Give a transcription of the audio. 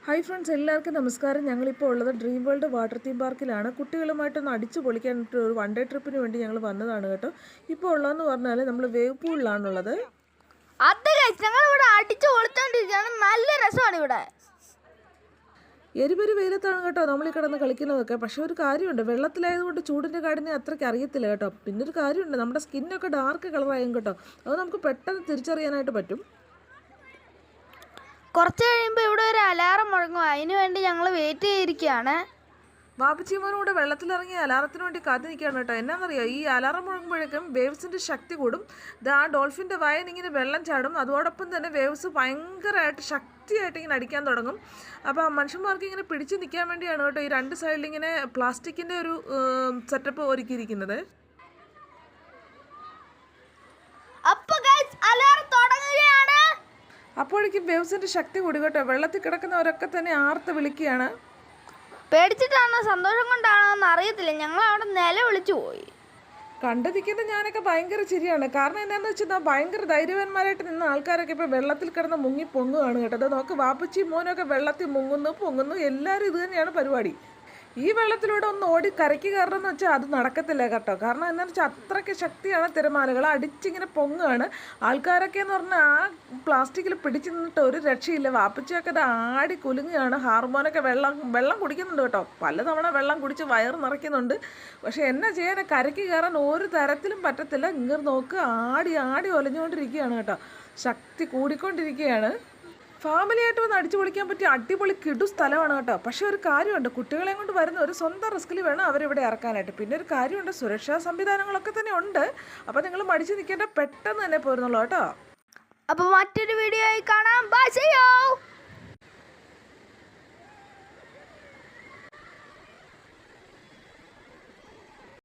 Hi friends, എല്ലാവർക്കും നമസ്കാരം. ഞങ്ങളിപ്പോൾ ഉള്ളത് ഡ്രീം വേൾഡ് വാട്ടർ തീം പാർക്കിലാണ്. കുട്ടികളുമായിട്ടൊന്ന് അടിച്ചു പൊളിക്കാനായിട്ട് ഒരു വൺ ഡേ ട്രിപ്പിന് വേണ്ടി ഞങ്ങൾ വന്നതാണ് കേട്ടോ. ഇപ്പോൾ ഉള്ളതെന്ന് പറഞ്ഞാൽ നമ്മൾ വേവ് പൂളിലാണുള്ളത്. ഞങ്ങളിവിടെ അടിച്ചു പൊളിച്ചോണ്ടിരിക്കുകയാണ്. നല്ല രസമാണ് ഇവിടെ. എരിപൊരി വെയിലത്താണ് കേട്ടോ നമ്മൾ ഈ കിടന്ന് കളിക്കുന്നതൊക്കെ. പക്ഷേ ഒരു കാര്യമുണ്ട്, വെള്ളത്തിലായതുകൊണ്ട് ചൂടിൻ്റെ കാഠിന്യം അത്രയ്ക്ക് അറിയത്തില്ല കേട്ടോ. പിന്നെ ഒരു കാര്യമുണ്ട്, നമ്മുടെ സ്കിന്നൊക്കെ ഡാർക്ക് കളറായും കേട്ടോ. അത് നമുക്ക് പെട്ടെന്ന് തിരിച്ചറിയാനായിട്ട് പറ്റും. കുറച്ച് കഴിയുമ്പോൾ ഇവിടെ ഒരു അലാറം മുഴങ്ങും. അതിന് വേണ്ടി ഞങ്ങൾ വെയിറ്റ് ചെയ്തിരിക്കുകയാണ്. വാപ്പച്ചിമോനും കൂടെ വെള്ളത്തിലിറങ്ങി അലാറത്തിന് വേണ്ടി കാത്തു നിൽക്കുകയാണ് കേട്ടോ. എന്നാണെന്നറിയാം, ഈ അലാറം മുഴങ്ങുമ്പോഴേക്കും വേവ്സിൻ്റെ ശക്തി കൂടും. ഇത് ആ ഡോൾഫിൻ്റെ വായന ഇങ്ങനെ വെള്ളം ചാടും. അതോടൊപ്പം തന്നെ വേവ്സ് ഭയങ്കരമായിട്ട് ശക്തിയായിട്ട് ഇങ്ങനെ അടിക്കാൻ തുടങ്ങും. അപ്പോൾ മനുഷ്യന്മാർക്ക് ഇങ്ങനെ പിടിച്ച് നിൽക്കാൻ വേണ്ടിയാണ് കേട്ടോ ഈ രണ്ട് സൈഡിൽ ഇങ്ങനെ പ്ലാസ്റ്റിക്കിൻ്റെ ഒരു സെറ്റപ്പ് ഒരുക്കിയിരിക്കുന്നത്. അപ്പോഴേക്കും വേവ്സിൻ്റെ ശക്തി കൂടി കേട്ടോ. വെള്ളത്തിൽ കിടക്കുന്നവരൊക്കെ തന്നെ ആർത്ത് വിളിക്കുകയാണ്. പേടിച്ചിട്ടാണോ സന്തോഷം കൊണ്ടാണോ എന്ന് അറിയത്തില്ല, ഞങ്ങൾ അവിടെ നിലവിളിച്ചു പോയി. കണ്ടു നിൽക്കുന്ന ഞാനൊക്കെ ഭയങ്കര ചിരിയാണ്. കാരണം എന്താണെന്ന് വെച്ചാൽ ഭയങ്കര ധൈര്യവാന്മാരായിട്ട് നിന്ന ആൾക്കാരൊക്കെ ഇപ്പോൾ വെള്ളത്തിൽ കിടന്ന് മുങ്ങി പൊങ്ങുകയാണ് കേട്ടോ. അത് നോക്ക്, വാപ്പച്ചി മോനൊക്കെ വെള്ളത്തിൽ പൊങ്ങുന്നു. എല്ലാവരും ഇത് തന്നെയാണ് പരിപാടി. ഈ വെള്ളത്തിലൂടെ ഒന്ന് ഓടി കരയ്ക്ക് കയറണമെന്ന് വെച്ചാൽ അത് നടക്കത്തില്ല കേട്ടോ. കാരണം എന്താണെന്ന് വെച്ചാൽ അത്രയ്ക്ക് ശക്തിയാണ്, തിരമാലകൾ അടിച്ചിങ്ങനെ പൊങ്ങുകയാണ്. ആൾക്കാരൊക്കെ എന്ന് പറഞ്ഞാൽ ആ പ്ലാസ്റ്റിക്കിൽ പിടിച്ചു നിന്നിട്ട് ഒരു രക്ഷയില്ല. വാപ്പച്ചിയൊക്കെ അത് ആടി കുലുങ്ങുകയാണ്. ഹാർമോനൊക്കെ വെള്ളം കുടിക്കുന്നുണ്ട് കേട്ടോ. പലതവണ വെള്ളം കുടിച്ച് വയറ് നിറയ്ക്കുന്നുണ്ട്. പക്ഷേ എന്നാ ചെയ്യാൻ, കരയ്ക്ക് കയറാൻ ഒരു തരത്തിലും പറ്റത്തില്ല. ഇങ്ങനെ നോക്ക്, ആടി ഒലഞ്ഞുകൊണ്ടിരിക്കുകയാണ് കേട്ടോ. ശക്തി കൂടിക്കൊണ്ടിരിക്കുകയാണ്. ഫാമിലിയായിട്ട് വന്ന് അടിച്ചു പൊളിക്കാൻ പറ്റിയ അടിപൊളി കിടു സ്ഥലമാണ് കേട്ടോ. പക്ഷേ ഒരു കാര്യമുണ്ട്, കുട്ടികളെ കൊണ്ട് വരുന്ന ഒരു സ്വന്തം റിസ്കിൽ വേണം അവരിവിടെ ഇറക്കാനായിട്ട്. പിന്നെ ഒരു കാര്യമുണ്ട്, സുരക്ഷാ സംവിധാനങ്ങളൊക്കെ തന്നെ ഉണ്ട്. അപ്പോൾ നിങ്ങൾ മടിച്ചു നിൽക്കേണ്ട, പെട്ടെന്ന് തന്നെ പോരുന്നുള്ളൂ കേട്ടോ. അപ്പോൾ മറ്റൊരു വീഡിയോ ആയി കാണാം. Bye, see U.